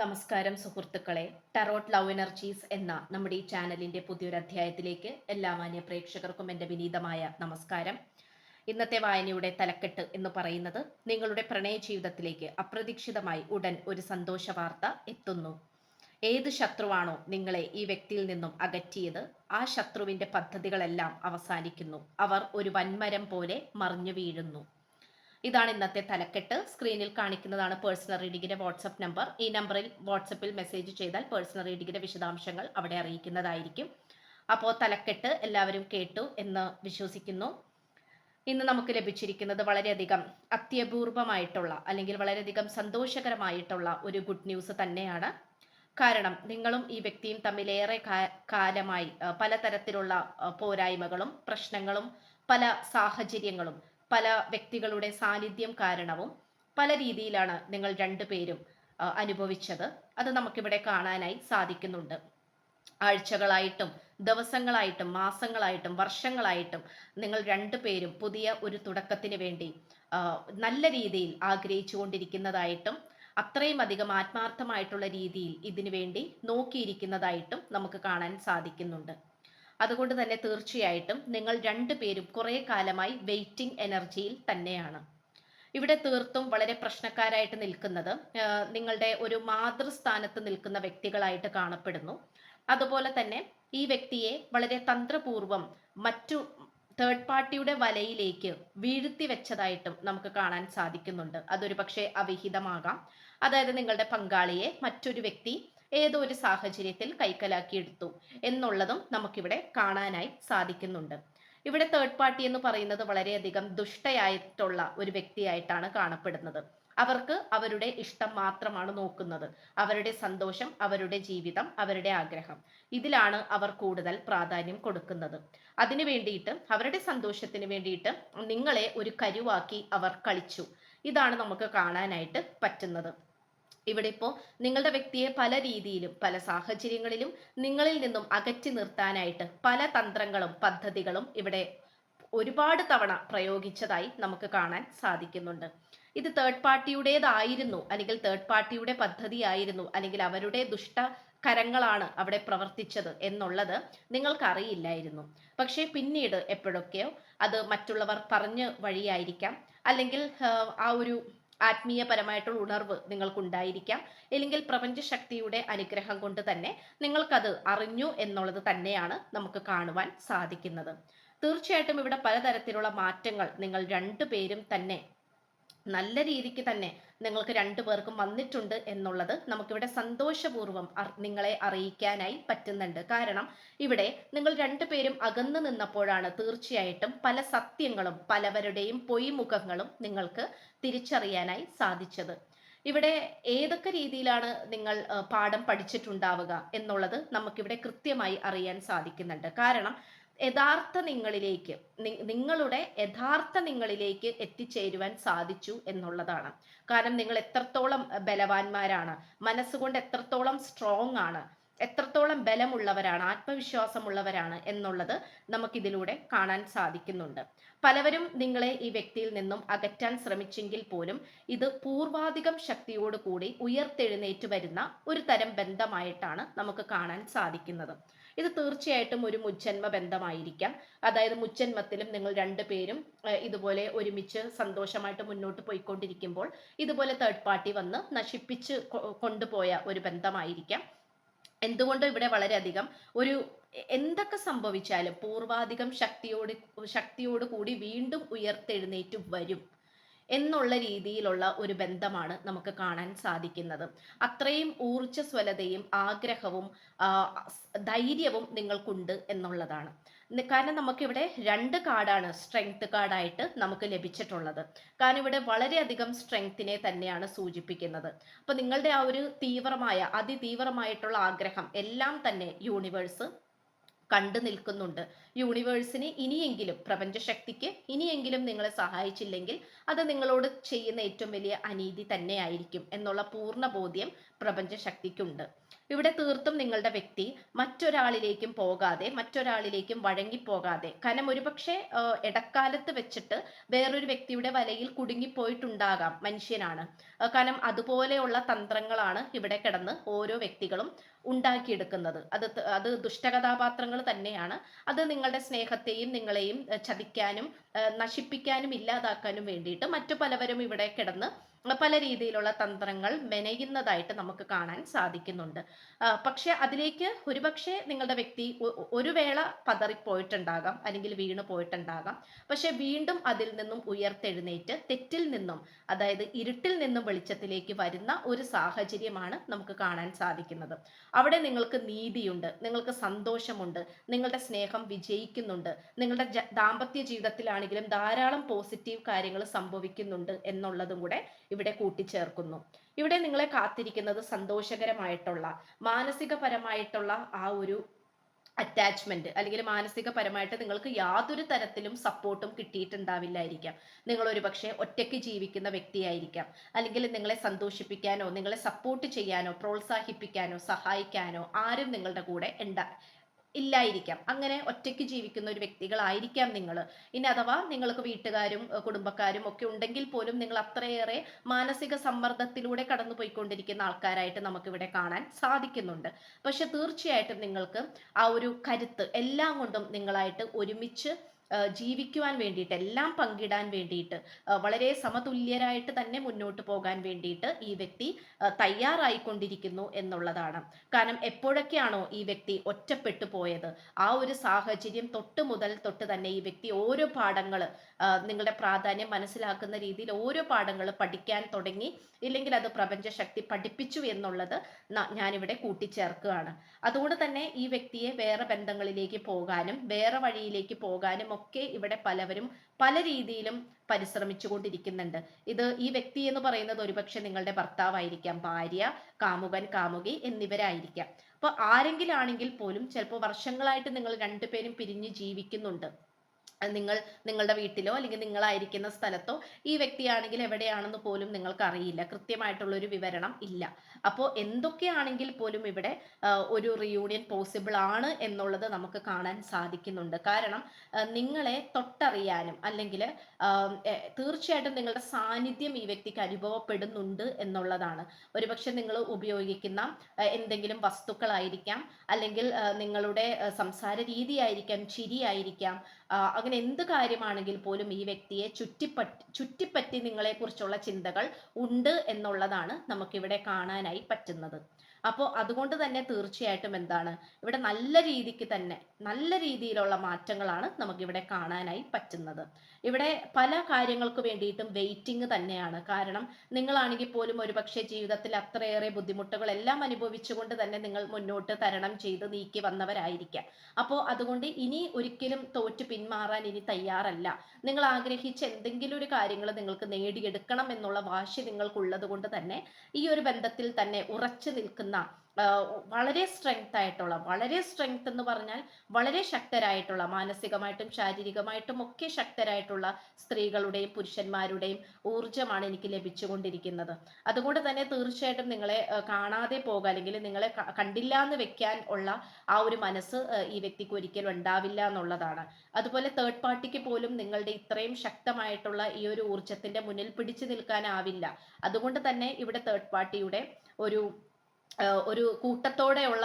നമസ്കാരം സുഹൃത്തുക്കളെ. Tarot love energies എന്ന നമ്മുടെ ഈ ചാനലിന്റെ പുതിയൊരു അധ്യായത്തിലേക്ക് എല്ലാ മാന്യ പ്രേക്ഷകർക്കും എൻ്റെ വിനീതമായ നമസ്കാരം. ഇന്നത്തെ വായനയുടെ തലക്കെട്ട് എന്ന് പറയുന്നത്, നിങ്ങളുടെ പ്രണയ ജീവിതത്തിലേക്ക് അപ്രതീക്ഷിതമായി ഉടൻ ഒരു സന്തോഷ വാർത്ത എത്തുന്നു. ഏത് ശത്രുവാണോ നിങ്ങളെ ഈ വ്യക്തിയിൽ നിന്നും അകറ്റിയത്, ആ ശത്രുവിന്റെ പദ്ധതികളെല്ലാം അവസാനിക്കുന്നു. അവർ ഒരു വൻമരം പോലെ മറിഞ്ഞു വീഴുന്നു. ഇതാണ് ഇന്നത്തെ തലക്കെട്ട്. സ്ക്രീനിൽ കാണിക്കുന്നതാണ് പേഴ്സണൽ റീഡിങ്ങിന്റെ വാട്സപ്പ് നമ്പർ. ഈ നമ്പറിൽ വാട്സപ്പിൽ മെസ്സേജ് ചെയ്താൽ പേഴ്സണൽ റീഡിങ്ങിന്റെ വിശദാംശങ്ങൾ അവിടെ അറിയിക്കുന്നതായിരിക്കും. അപ്പോൾ തലക്കെട്ട് എല്ലാവരും കേട്ടു എന്ന് വിശ്വസിക്കുന്നു. ഇന്ന് നമുക്ക് ലഭിച്ചിരിക്കുന്നത് വളരെയധികം അത്യപൂർവമായിട്ടുള്ള അല്ലെങ്കിൽ വളരെയധികം സന്തോഷകരമായിട്ടുള്ള ഒരു ഗുഡ് ന്യൂസ് തന്നെയാണ്. കാരണം നിങ്ങളും ഈ വ്യക്തിയും തമ്മിലേറെ കാലമായി പലതരത്തിലുള്ള പോരായ്മകളും പ്രശ്നങ്ങളും പല സാഹചര്യങ്ങളും പല വ്യക്തികളുടെ സാന്നിധ്യം കാരണവും പല രീതിയിലാണ് നിങ്ങൾ രണ്ടുപേരും അനുഭവിച്ചത്. അത് നമുക്കിവിടെ കാണാനായി സാധിക്കുന്നുണ്ട്. ആഴ്ചകളായിട്ടും ദിവസങ്ങളായിട്ടും മാസങ്ങളായിട്ടും വർഷങ്ങളായിട്ടും നിങ്ങൾ രണ്ടുപേരും പുതിയ ഒരു തുടക്കത്തിന് വേണ്ടി നല്ല രീതിയിൽ ആഗ്രഹിച്ചുകൊണ്ടിരിക്കുന്നതായിട്ടും അത്രയും അധികം ആത്മാർത്ഥമായിട്ടുള്ള രീതിയിൽ ഇതിനു വേണ്ടി നോക്കിയിരിക്കുന്നതായിട്ടും നമുക്ക് കാണാൻ സാധിക്കുന്നുണ്ട്. അതുകൊണ്ട് തന്നെ തീർച്ചയായിട്ടും നിങ്ങൾ രണ്ടുപേരും കുറെ കാലമായി വെയിറ്റിംഗ് എനർജിയിൽ തന്നെയാണ്. ഇവിടെ തീർത്തും വളരെ പ്രശ്നക്കാരായിട്ട് നിൽക്കുന്നത് നിങ്ങളുടെ ഒരു മാതൃസ്ഥാനത്ത് നിൽക്കുന്ന വ്യക്തികളായിട്ട് കാണപ്പെടുന്നു. അതുപോലെ തന്നെ ഈ വ്യക്തിയെ വളരെ തന്ത്രപൂർവം മറ്റു തേർഡ് പാർട്ടിയുടെ വലയിലേക്ക് വീഴ്ത്തി വെച്ചതായിട്ടും നമുക്ക് കാണാൻ സാധിക്കുന്നുണ്ട്. അതൊരു പക്ഷേ അവിഹിതമാകാം. അതായത് നിങ്ങളുടെ പങ്കാളിയെ മറ്റൊരു വ്യക്തി ഏതോ ഒരു സാഹചര്യത്തിൽ കൈക്കലാക്കിയെടുത്തു എന്നുള്ളതും നമുക്കിവിടെ കാണാനായി സാധിക്കുന്നുണ്ട്. ഇവിടെ തേർഡ് പാർട്ടി എന്ന് പറയുന്നത് വളരെയധികം ദുഷ്ടയായിട്ടുള്ള ഒരു വ്യക്തിയായിട്ടാണ് കാണപ്പെടുന്നത്. അവർക്ക് അവരുടെ ഇഷ്ടം മാത്രമാണ് നോക്കുന്നത്. അവരുടെ സന്തോഷം, അവരുടെ ജീവിതം, അവരുടെ ആഗ്രഹം, ഇതിലാണ് അവർ കൂടുതൽ പ്രാധാന്യം കൊടുക്കുന്നത്. അതിനു വേണ്ടിയിട്ട്, അവരുടെ സന്തോഷത്തിന് വേണ്ടിയിട്ട് നിങ്ങളെ ഒരു കരുവാക്കി അവർ കളിച്ചു. ഇതാണ് നമുക്ക് കാണാനായിട്ട് പറ്റുന്നത്. ഇവിടെ ഇപ്പോൾ നിങ്ങളുടെ വ്യക്തിയെ പല രീതിയിലും പല സാഹചര്യങ്ങളിലും നിങ്ങളിൽ നിന്നും അകറ്റി നിർത്താനായിട്ട് പല തന്ത്രങ്ങളും പദ്ധതികളും ഇവിടെ ഒരുപാട് തവണ പ്രയോഗിച്ചതായി നമുക്ക് കാണാൻ സാധിക്കുന്നുണ്ട്. ഇത് തേർഡ് പാർട്ടിയുടേതായിരുന്നു, അല്ലെങ്കിൽ തേർഡ് പാർട്ടിയുടെ പദ്ധതിയായിരുന്നു, അല്ലെങ്കിൽ അവരുടെ കരങ്ങളാണ് അവിടെ പ്രവർത്തിച്ചത് എന്നുള്ളത് നിങ്ങൾക്കറിയില്ലായിരുന്നു. പക്ഷേ പിന്നീട് എപ്പോഴൊക്കെയോ അത് മറ്റുള്ളവർ പറഞ്ഞ വഴിയായിരിക്കാം, അല്ലെങ്കിൽ ആ ഒരു ആത്മീയപരമായിട്ടുള്ള ഉണർവ് നിങ്ങൾക്കുണ്ടായിരിക്കാം, അല്ലെങ്കിൽ പ്രപഞ്ചശക്തിയുടെ അനുഗ്രഹം കൊണ്ട് തന്നെ നിങ്ങൾക്കത് അറിഞ്ഞു എന്നുള്ളത് തന്നെയാണ് നമുക്ക് കാണുവാൻ സാധിക്കുന്നത്. തീർച്ചയായിട്ടും ഇവിടെ പലതരത്തിലുള്ള മാറ്റങ്ങൾ നിങ്ങൾ രണ്ടുപേരും തന്നെ നല്ല രീതിക്ക് തന്നെ നിങ്ങൾക്ക് രണ്ടുപേർക്കും വന്നിട്ടുണ്ട് എന്നുള്ളത് നമുക്കിവിടെ സന്തോഷപൂർവ്വം നിങ്ങളെ അറിയിക്കാനായി പറ്റുന്നുണ്ട്. കാരണം ഇവിടെ നിങ്ങൾ രണ്ടുപേരും അകന്നു നിന്നപ്പോഴാണ് തീർച്ചയായിട്ടും പല സത്യങ്ങളും പലവരുടെയും പൊയ്മുഖങ്ങളും നിങ്ങൾക്ക് തിരിച്ചറിയാനായി സാധിച്ചത്. ഇവിടെ ഏതൊക്കെ രീതിയിലാണ് നിങ്ങൾ പാഠം പഠിച്ചിട്ടുണ്ടാവുക എന്നുള്ളത് നമുക്കിവിടെ കൃത്യമായി അറിയാൻ സാധിക്കുന്നുണ്ട്. കാരണം നിങ്ങളുടെ യഥാർത്ഥ നിങ്ങളിലേക്ക് എത്തിച്ചേരുവാൻ സാധിച്ചു എന്നുള്ളതാണ്. കാരണം നിങ്ങൾ എത്രത്തോളം ബലവാന്മാരാണ്, മനസ്സുകൊണ്ട് എത്രത്തോളം സ്ട്രോങ് ആണ്, എത്രത്തോളം ബലമുള്ളവരാണ്, ആത്മവിശ്വാസമുള്ളവരാണ് എന്നുള്ളത് നമുക്കിതിലൂടെ കാണാൻ സാധിക്കുന്നുണ്ട്. പലവരും നിങ്ങളെ ഈ വ്യക്തിയിൽ നിന്നും അകറ്റാൻ ശ്രമിച്ചെങ്കിൽ പോലും ഇത് പൂർവാധികം ശക്തിയോടുകൂടി ഉയർത്തെഴുന്നേറ്റ് വരുന്ന ഒരു തരം ബന്ധമായിട്ടാണ് നമുക്ക് കാണാൻ സാധിക്കുന്നത്. ഇത് തീർച്ചയായിട്ടും ഒരു മുജ്ജന്മ ബന്ധമായിരിക്കാം. അതായത് മുജ്ജന്മത്തിലും നിങ്ങൾ രണ്ടുപേരും ഇതുപോലെ ഒരുമിച്ച് സന്തോഷമായിട്ട് മുന്നോട്ട് പോയിക്കൊണ്ടിരിക്കുമ്പോൾ ഇതുപോലെ തേർഡ് പാർട്ടി വന്ന് നശിപ്പിച്ച് കൊണ്ടുപോയ ഒരു ബന്ധമായിരിക്കാം. എന്തുകൊണ്ട് ഇവിടെ വളരെയധികം ഒരു എന്തൊക്കെ സംഭവിച്ചാലും പൂർവാധികം ശക്തിയോട് കൂടി വീണ്ടും ഉയർത്തെഴുന്നേറ്റ് വരും എന്നുള്ള രീതിയിലുള്ള ഒരു ബന്ധമാണ് നമുക്ക് കാണാൻ സാധിക്കുന്നത്. അത്രയും ഊർജ്ജസ്വലതയും ആഗ്രഹവും ധൈര്യവും നിങ്ങൾക്കുണ്ട് എന്നുള്ളതാണ്. കാരണം നമുക്കിവിടെ രണ്ട് കാർഡാണ് സ്ട്രെങ്ത് കാർഡായിട്ട് നമുക്ക് ലഭിച്ചിട്ടുള്ളത്. കാരണം ഇവിടെ വളരെയധികം സ്ട്രെങ്ത്തിനെ തന്നെയാണ് സൂചിപ്പിക്കുന്നത്. അപ്പൊ നിങ്ങളുടെ ആ ഒരു അതിതീവ്രമായിട്ടുള്ള ആഗ്രഹം എല്ലാം തന്നെ യൂണിവേഴ്സ് കണ്ടു നിൽക്കുന്നുണ്ട്. യൂണിവേഴ്സിന് ഇനിയെങ്കിലും, പ്രപഞ്ചശക്തിക്ക് ഇനിയെങ്കിലും നിങ്ങളെ സഹായിച്ചില്ലെങ്കിൽ അത് നിങ്ങളോട് ചെയ്യുന്ന ഏറ്റവും വലിയ അനീതി തന്നെയായിരിക്കും എന്നുള്ള പൂർണ്ണ ബോധ്യം പ്രപഞ്ച ശക്തിക്കുണ്ട്. ഇവിടെ തീർത്തും നിങ്ങളുടെ വ്യക്തി മറ്റൊരാളിലേക്കും പോകാതെ, മറ്റൊരാളിലേക്കും വഴങ്ങിപ്പോകാതെ, കാരണം ഒരുപക്ഷെ ഇടക്കാലത്ത് വെച്ചിട്ട് വേറൊരു വ്യക്തിയുടെ വലയിൽ കുടുങ്ങിപ്പോയിട്ടുണ്ടാകാം. മനുഷ്യനാണ്. കാരണം അതുപോലെയുള്ള തന്ത്രങ്ങളാണ് ഇവിടെ കിടന്ന് ഓരോ വ്യക്തികളും ഉണ്ടാക്കിയെടുക്കുന്നത്. അത് ദുഷ്ടകഥാപാത്രങ്ങൾ തന്നെയാണ്. അത് നിങ്ങളുടെ സ്നേഹത്തെയും നിങ്ങളെയും ചതിക്കാനും നശിപ്പിക്കാനും ഇല്ലാതാക്കാനും വേണ്ടിയിട്ട് മറ്റു പലവരും ഇവിടെ കിടന്ന് പല രീതിയിലുള്ള തന്ത്രങ്ങൾ മെനയുന്നതായിട്ട് നമുക്ക് കാണാൻ സാധിക്കുന്നുണ്ട്. പക്ഷെ അതിലേക്ക് ഒരുപക്ഷെ നിങ്ങളുടെ വ്യക്തി ഒരു വേള പതറിപ്പോയിട്ടുണ്ടാകാം, അല്ലെങ്കിൽ വീണ് പോയിട്ടുണ്ടാകാം. പക്ഷെ വീണ്ടും അതിൽ നിന്നും ഉയർത്തെഴുന്നേറ്റ് തെറ്റിൽ നിന്നും, അതായത് ഇരുട്ടിൽ നിന്നും വെളിച്ചത്തിലേക്ക് വരുന്ന ഒരു സാഹചര്യമാണ് നമുക്ക് കാണാൻ സാധിക്കുന്നത്. അവിടെ നിങ്ങൾക്ക് നീതിയുണ്ട്, നിങ്ങൾക്ക് സന്തോഷമുണ്ട്, നിങ്ങളുടെ സ്നേഹം വിജയിക്കുന്നുണ്ട്, നിങ്ങളുടെ ദാമ്പത്യ ജീവിതത്തിലാണെങ്കിലും ധാരാളം പോസിറ്റീവ് കാര്യങ്ങൾ സംഭവിക്കുന്നുണ്ട് എന്നുള്ളതും കൂടെ ഇവിടെ കൂട്ടിച്ചേർക്കുന്നു. ഇവിടെ നിങ്ങളെ കാത്തിരിക്കുന്നത് സന്തോഷകരമായിട്ടുള്ള മാനസികപരമായിട്ടുള്ള ആ ഒരു അറ്റാച്ച്മെന്റ്, അല്ലെങ്കിൽ മാനസികപരമായിട്ട് നിങ്ങൾക്ക് യാതൊരു തരത്തിലും സപ്പോർട്ടും കിട്ടിയിട്ടുണ്ടാവില്ലായിരിക്കാം. നിങ്ങൾ ഒരു പക്ഷേ ഒറ്റയ്ക്ക് ജീവിക്കുന്ന വ്യക്തിയായിരിക്കാം, അല്ലെങ്കിൽ നിങ്ങളെ സന്തോഷിപ്പിക്കാനോ നിങ്ങളെ സപ്പോർട്ട് ചെയ്യാനോ പ്രോത്സാഹിപ്പിക്കാനോ സഹായിക്കാനോ ആരും നിങ്ങളുടെ കൂടെ ഇല്ലായിരിക്കാം. അങ്ങനെ ഒറ്റയ്ക്ക് ജീവിക്കുന്ന ഒരു വ്യക്തികളായിരിക്കാം നിങ്ങൾ. ഇനി അഥവാ നിങ്ങൾക്ക് വീട്ടുകാരും കുടുംബക്കാരും ഒക്കെ ഉണ്ടെങ്കിൽ പോലും നിങ്ങൾ അത്രയേറെ മാനസിക സമ്മർദ്ദത്തിലൂടെ കടന്നുപോയിക്കൊണ്ടിരിക്കുന്ന ആൾക്കാരായിട്ട് നമുക്കിവിടെ കാണാൻ സാധിക്കുന്നുണ്ട്. പക്ഷെ തീർച്ചയായിട്ടും നിങ്ങൾക്ക് ആ ഒരു കരുത്ത് എല്ലാം കൊണ്ടും നിങ്ങളായിട്ട് ഒരുമിച്ച് ജീവിക്കുവാൻ വേണ്ടിയിട്ട്, എല്ലാം പങ്കിടാൻ വേണ്ടിയിട്ട്, വളരെ സമതുല്യരായിട്ട് തന്നെ മുന്നോട്ട് പോകാൻ വേണ്ടിയിട്ട് ഈ വ്യക്തി തയ്യാറായിക്കൊണ്ടിരിക്കുന്നു എന്നുള്ളതാണ്. കാരണം എപ്പോഴൊക്കെയാണോ ഈ വ്യക്തി ഒറ്റപ്പെട്ടു പോയത്, ആ ഒരു സാഹചര്യം തൊട്ട് തന്നെ ഈ വ്യക്തി ഓരോ പാഠങ്ങൾ, നിങ്ങളുടെ പ്രാധാന്യം മനസ്സിലാക്കുന്ന രീതിയിൽ ഓരോ പാഠങ്ങൾ പഠിക്കാൻ തുടങ്ങി, ഇല്ലെങ്കിൽ അത് പ്രപഞ്ച ശക്തി പഠിപ്പിച്ചു എന്നുള്ളത് ഞാനിവിടെ കൂട്ടിച്ചേർക്കുകയാണ്. അതുകൊണ്ട് തന്നെ ഈ വ്യക്തിയെ വേറെ ബന്ധങ്ങളിലേക്ക് പോകാനും വേറെ വഴിയിലേക്ക് പോകാനും ഒക്കെ ഇവിടെ പലവരും പല രീതിയിലും പരിശ്രമിച്ചുകൊണ്ടിരിക്കുന്നുണ്ട്. ഈ വ്യക്തി എന്ന് പറയുന്നത് ഒരുപക്ഷെ നിങ്ങളുടെ ഭർത്താവായിരിക്കാം, ഭാര്യ, കാമുകൻ, കാമുകി എന്നിവരായിരിക്കാം. അപ്പൊ ആരെങ്കിലും ആണെങ്കിൽ പോലും ചിലപ്പോൾ വർഷങ്ങളായിട്ട് നിങ്ങൾ രണ്ടുപേരും പിരിഞ്ഞ് ജീവിക്കുന്നുണ്ട്. നിങ്ങളുടെ വീട്ടിലോ അല്ലെങ്കിൽ നിങ്ങളായിരിക്കുന്ന സ്ഥലത്തോ ഈ വ്യക്തിയാണെങ്കിൽ എവിടെയാണെന്ന് പോലും നിങ്ങൾക്ക് അറിയില്ല, കൃത്യമായിട്ടുള്ള ഒരു വിവരണം ഇല്ല. അപ്പോൾ എന്തൊക്കെയാണെങ്കിൽ പോലും ഇവിടെ ഒരു റിയൂണിയൻ പോസിബിൾ ആണ് എന്നുള്ളത് നമുക്ക് കാണാൻ സാധിക്കുന്നുണ്ട്. കാരണം നിങ്ങളെ തൊട്ടറിയാനും, അല്ലെങ്കിൽ തീർച്ചയായിട്ടും നിങ്ങളുടെ സാന്നിധ്യം ഈ വ്യക്തിക്ക് അനുഭവപ്പെടുന്നുണ്ട് എന്നുള്ളതാണ്. ഒരുപക്ഷെ നിങ്ങൾ ഉപയോഗിക്കുന്ന എന്തെങ്കിലും വസ്തുക്കളായിരിക്കാം, അല്ലെങ്കിൽ നിങ്ങളുടെ സംസാര രീതിയായിരിക്കാം, ചിരിയായിരിക്കാം, അങ്ങനെ എന്ത് കാര്യമാണെങ്കിൽ പോലും ഈ വ്യക്തിയെ ചുറ്റിപ്പറ്റി നിങ്ങളെക്കുറിച്ചുള്ള ചിന്തകൾ ഉണ്ട് എന്നുള്ളതാണ് നമുക്കിവിടെ കാണാനായി പറ്റുന്നത്. അപ്പോൾ അതുകൊണ്ട് തന്നെ തീർച്ചയായിട്ടും എന്താണ്, ഇവിടെ നല്ല രീതിക്ക് തന്നെ നല്ല രീതിയിലുള്ള മാറ്റങ്ങളാണ് നമുക്കിവിടെ കാണാനായി പറ്റുന്നത്. ഇവിടെ പല കാര്യങ്ങൾക്ക് വേണ്ടിയിട്ടും വെയിറ്റിംഗ് തന്നെയാണ്. കാരണം നിങ്ങളാണെങ്കിൽ പോലും ഒരുപക്ഷെ ജീവിതത്തിൽ അത്രയേറെ ബുദ്ധിമുട്ടുകൾ എല്ലാം അനുഭവിച്ചുകൊണ്ട് തന്നെ നിങ്ങൾ മുന്നോട്ട് തരണം ചെയ്ത് നീക്കി വന്നവരായിരിക്കാം. അപ്പോൾ അതുകൊണ്ട് ഇനി ഒരിക്കലും തോറ്റു പിന്മാറാൻ ഇനി തയ്യാറല്ല. നിങ്ങൾ ആഗ്രഹിച്ച എന്തെങ്കിലും ഒരു കാര്യങ്ങൾ നിങ്ങൾക്ക് നേടിയെടുക്കണം എന്നുള്ള വാശി നിങ്ങൾക്കുള്ളത് കൊണ്ട് തന്നെ ഈ ഒരു ബന്ധത്തിൽ തന്നെ ഉറച്ചു നിൽക്കുന്ന വളരെ സ്ട്രെങ്ത് എന്ന് പറഞ്ഞാൽ വളരെ ശക്തരായിട്ടുള്ള, മാനസികമായിട്ടും ശാരീരികമായിട്ടും ഒക്കെ ശക്തരായിട്ടുള്ള സ്ത്രീകളുടെയും പുരുഷന്മാരുടെയും ഊർജമാണ് എനിക്ക് ലഭിച്ചുകൊണ്ടിരിക്കുന്നത്. അതുകൊണ്ട് തന്നെ തീർച്ചയായിട്ടും നിങ്ങളെ കാണാതെ പോകുക, അല്ലെങ്കിൽ നിങ്ങളെ കണ്ടില്ല എന്ന് വെക്കാൻ ഉള്ള ആ ഒരു മനസ്സ് ഈ വ്യക്തിക്ക് ഒരിക്കലും ഉണ്ടാവില്ല എന്നുള്ളതാണ്. അതുപോലെ തേർഡ് പാർട്ടിക്ക് പോലും നിങ്ങളുടെ ഇത്രയും ശക്തമായിട്ടുള്ള ഈ ഒരു ഊർജത്തിന്റെ മുന്നിൽ പിടിച്ചു നിൽക്കാനാവില്ല. അതുകൊണ്ട് തന്നെ ഇവിടെ തേർഡ് പാർട്ടിയുടെ ഒരു കൂട്ടത്തോടെയുള്ള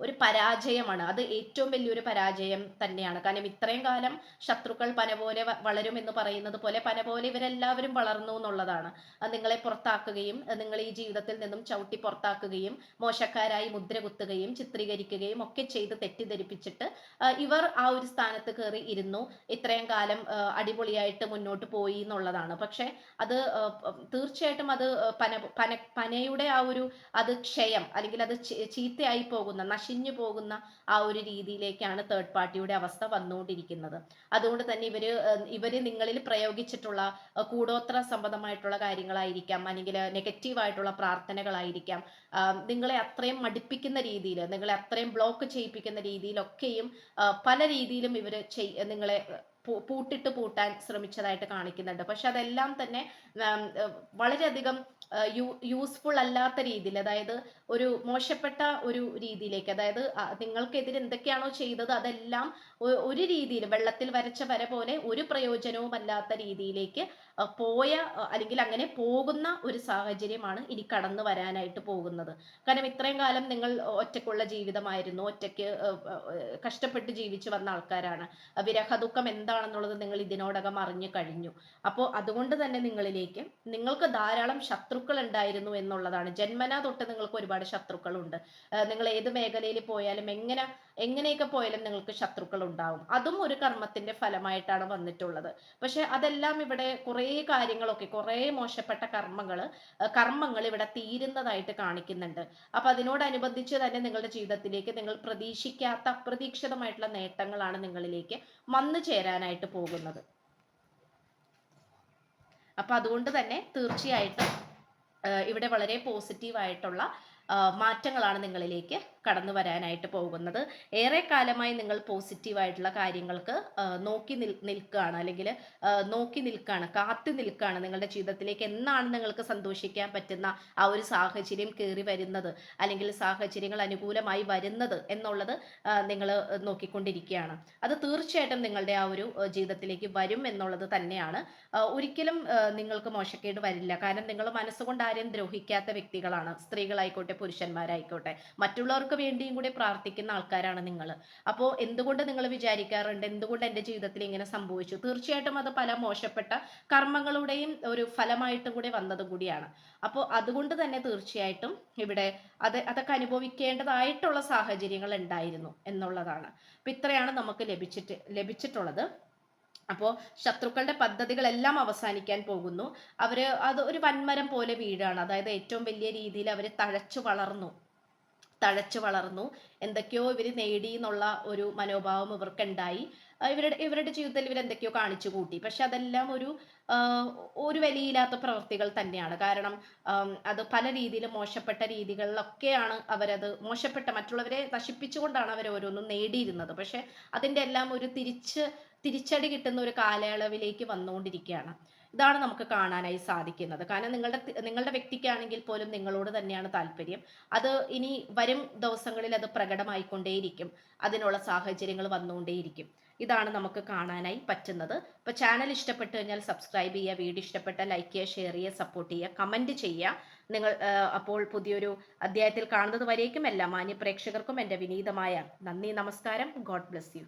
ഒരു പരാജയമാണ്. അത് ഏറ്റവും വലിയൊരു പരാജയം തന്നെയാണ്. കാരണം ഇത്രയും കാലം ശത്രുക്കൾ പന പോലെ വളരും എന്ന് പറയുന്നത് പോലെ പന പോലെ ഇവരെല്ലാവരും വളർന്നു എന്നുള്ളതാണ്. നിങ്ങളെ പുറത്താക്കുകയും നിങ്ങൾ ഈ ജീവിതത്തിൽ നിന്നും ചവിട്ടി പുറത്താക്കുകയും മോശക്കാരായി മുദ്ര കുത്തുകയും ചിത്രീകരിക്കുകയും ഒക്കെ ചെയ്ത് തെറ്റിദ്ധരിപ്പിച്ചിട്ട് ഇവർ ആ ഒരു സ്ഥാനത്ത് കയറി ഇരുന്നു, ഇത്രയും കാലം അടിപൊളിയായിട്ട് മുന്നോട്ട് പോയി എന്നുള്ളതാണ്. പക്ഷെ അത് തീർച്ചയായിട്ടും അത് പനയുടെ അത് ക്ഷയം, അല്ലെങ്കിൽ അത് ചീത്തയായി പോകുന്ന, നശിഞ്ഞു പോകുന്ന ആ ഒരു രീതിയിലേക്കാണ് തേർഡ് പാർട്ടിയുടെ അവസ്ഥ വന്നുകൊണ്ടിരിക്കുന്നത്. അതുകൊണ്ട് തന്നെ ഇവര് നിങ്ങളിൽ പ്രയോഗിച്ചിട്ടുള്ള കൂടോത്ര സംബന്ധമായിട്ടുള്ള കാര്യങ്ങളായിരിക്കാം, അല്ലെങ്കിൽ നെഗറ്റീവായിട്ടുള്ള പ്രാർത്ഥനകളായിരിക്കാം, നിങ്ങളെ അത്രയും മടുപ്പിക്കുന്ന രീതിയിൽ, നിങ്ങളെ അത്രയും ബ്ലോക്ക് ചെയ്യിപ്പിക്കുന്ന രീതിയിലൊക്കെയും പല രീതിയിലും ഇവര് നിങ്ങളെ പൂട്ടാൻ ശ്രമിച്ചതായിട്ട് കാണിക്കുന്നുണ്ട്. പക്ഷെ അതെല്ലാം തന്നെ വളരെയധികം യൂസ്ഫുൾ അല്ലാത്ത രീതിയിൽ, അതായത് ഒരു മോശപ്പെട്ട ഒരു രീതിയിലേക്ക്, അതായത് നിങ്ങൾക്കെതിരെ എന്തൊക്കെയാണോ ചെയ്തത് അതെല്ലാം ഒരു രീതിയിൽ വെള്ളത്തിൽ വരച്ച വര പോലെ ഒരു പ്രയോജനവും അല്ലാത്ത രീതിയിലേക്ക് പോയ അല്ലെങ്കിൽ അങ്ങനെ പോകുന്ന ഒരു സാഹചര്യമാണ് ഇനി കടന്നു വരാനായിട്ട് പോകുന്നത്. കാരണം ഇത്രയും കാലം നിങ്ങൾ ഒറ്റയ്ക്കുള്ള ജീവിതമായിരുന്നു, ഒറ്റയ്ക്ക് കഷ്ടപ്പെട്ട് ജീവിച്ചു വന്ന ആൾക്കാരാണ്. വിരഹദുഃഖം എന്താണെന്നുള്ളത് നിങ്ങൾ ഇതിനോടകം അറിഞ്ഞു കഴിഞ്ഞു. അപ്പോൾ അതുകൊണ്ട് തന്നെ നിങ്ങൾക്ക് ധാരാളം ശത്രുക്കൾ ഉണ്ടായിരുന്നു എന്നുള്ളതാണ്. ജന്മനാ തൊട്ട് നിങ്ങൾക്ക് ഒരുപാട് ശത്രുക്കളുണ്ട്. നിങ്ങൾ ഏത് മേഖലയിൽ പോയാലും എങ്ങനെയൊക്കെ പോയാലും നിങ്ങൾക്ക് ശത്രുക്കൾ ഉണ്ടാവും. അതും ഒരു കർമ്മത്തിന്റെ ഫലമായിട്ടാണ് വന്നിട്ടുള്ളത്. പക്ഷെ അതെല്ലാം ഇവിടെ കുറേ കാര്യങ്ങളൊക്കെ, കുറേ മോശപ്പെട്ട കർമ്മങ്ങൾ ഇവിടെ തീരുന്നതായിട്ട് കാണിക്കുന്നുണ്ട്. അപ്പൊ അതിനോടനുബന്ധിച്ച് തന്നെ നിങ്ങളുടെ ജീവിതത്തിലേക്ക് നിങ്ങൾ പ്രതീക്ഷിക്കാത്ത അപ്രതീക്ഷിതമായിട്ടുള്ള നേട്ടങ്ങളാണ് നിങ്ങളിലേക്ക് വന്നു ചേരാനായിട്ട് പോകുന്നത്. അപ്പൊ അതുകൊണ്ട് തന്നെ തീർച്ചയായിട്ടും ഇവിടെ വളരെ പോസിറ്റീവായിട്ടുള്ള മാറ്റങ്ങളാണ് നിങ്ങളിലേക്ക് കടന്നു വരാനായിട്ട് പോകുന്നത്. ഏറെ കാലമായി നിങ്ങൾ പോസിറ്റീവായിട്ടുള്ള കാര്യങ്ങൾക്ക് നിൽക്കുകയാണ്, അല്ലെങ്കിൽ കാത്തു നിൽക്കുകയാണ്. നിങ്ങളുടെ ജീവിതത്തിലേക്ക് എന്നാണ് നിങ്ങൾക്ക് സന്തോഷിക്കാൻ പറ്റുന്ന ആ ഒരു സാഹചര്യം കയറി വരുന്നത്, അല്ലെങ്കിൽ സാഹചര്യങ്ങൾ അനുകൂലമായി വരുന്നത് എന്നുള്ളത് നിങ്ങൾ നോക്കിക്കൊണ്ടിരിക്കുകയാണ്. അത് തീർച്ചയായിട്ടും നിങ്ങളുടെ ആ ഒരു ജീവിതത്തിലേക്ക് വരും എന്നുള്ളത് തന്നെയാണ്. ഒരിക്കലും നിങ്ങൾക്ക് മോശക്കേട് വരില്ല. കാരണം നിങ്ങൾ മനസ്സുകൊണ്ട് ആരെയും ദ്രോഹിക്കാത്ത വ്യക്തികളാണ്. സ്ത്രീകളായിക്കോട്ടെ പുരുഷന്മാരായിക്കോട്ടെ, മറ്റുള്ളവർക്ക് വേണ്ടിയും കൂടി പ്രാർത്ഥിക്കുന്ന ആൾക്കാരാണ് നിങ്ങൾ. അപ്പോൾ എന്തുകൊണ്ട് നിങ്ങൾ വിചാരിക്കാറുണ്ട് എന്തുകൊണ്ട് എൻ്റെ ജീവിതത്തിൽ ഇങ്ങനെ സംഭവിച്ചു? തീർച്ചയായിട്ടും അത് പല മോശപ്പെട്ട കർമ്മങ്ങളുടെയും ഒരു ഫലമായിട്ടും കൂടി വന്നതും കൂടിയാണ്. അപ്പോൾ അതുകൊണ്ട് തന്നെ തീർച്ചയായിട്ടും ഇവിടെ അതൊക്കെ അനുഭവിക്കേണ്ടതായിട്ടുള്ള സാഹചര്യങ്ങൾ ഉണ്ടായിരുന്നു എന്നുള്ളതാണ്. അപ്പൊ ഇത്രയാണ് നമുക്ക് ലഭിച്ചിട്ടുള്ളത്. അപ്പോൾ ശത്രുക്കളുടെ പദ്ധതികളെല്ലാം അവസാനിക്കാൻ പോകുന്നു. അത് ഒരു വൻമരം പോലെ വീഴാണ്. അതായത് ഏറ്റവും വലിയ രീതിയിൽ അവർ തഴച്ചു വളർന്നു, എന്തൊക്കെയോ ഇവർ നേടി എന്നുള്ള ഒരു മനോഭാവം ഇവർക്കുണ്ടായി. ഇവരുടെ ജീവിതത്തിൽ ഇവർ എന്തൊക്കെയോ കാണിച്ചു കൂട്ടി. പക്ഷെ അതെല്ലാം ഒരു വിലയില്ലാത്ത പ്രവൃത്തികൾ തന്നെയാണ്. കാരണം അത് പല രീതിയിലും മോശപ്പെട്ട രീതികളിലൊക്കെയാണ് മറ്റുള്ളവരെ നശിപ്പിച്ചുകൊണ്ടാണ് അവർ ഓരോന്നും നേടിയിരുന്നത്. പക്ഷെ അതിൻ്റെ എല്ലാം ഒരു തിരിച്ചടി കിട്ടുന്ന ഒരു കാലയളവിലേക്ക് വന്നുകൊണ്ടിരിക്കുകയാണ്. ഇതാണ് നമുക്ക് കാണാനായി സാധിക്കുന്നത്. കാരണം നിങ്ങളുടെ വ്യക്തിക്കാണെങ്കിൽ പോലും നിങ്ങളോട് തന്നെയാണ് താല്പര്യം. അത് ഇനി വരും ദിവസങ്ങളിൽ അത് പ്രകടമായിക്കൊണ്ടേയിരിക്കും. അതിനുള്ള സാഹചര്യങ്ങൾ വന്നുകൊണ്ടേയിരിക്കും. ഇതാണ് നമുക്ക് കാണാനായി പറ്റുന്നത്. അപ്പോൾ ചാനൽ ഇഷ്ടപ്പെട്ടു കഴിഞ്ഞാൽ സബ്സ്ക്രൈബ് ചെയ്യുക, വീഡിയോ ഇഷ്ടപ്പെട്ട ലൈക്ക് ചെയ്യുക, ഷെയർ ചെയ്യുക, സപ്പോർട്ട് ചെയ്യുക, കമൻറ്റ് ചെയ്യുക. അപ്പോൾ പുതിയൊരു അധ്യായത്തിൽ കാണുന്നത് വരേക്കും എല്ലാ മാന്യ പ്രേക്ഷകർക്കും എൻ്റെ വിനീതമായ നന്ദി, നമസ്കാരം. God bless you.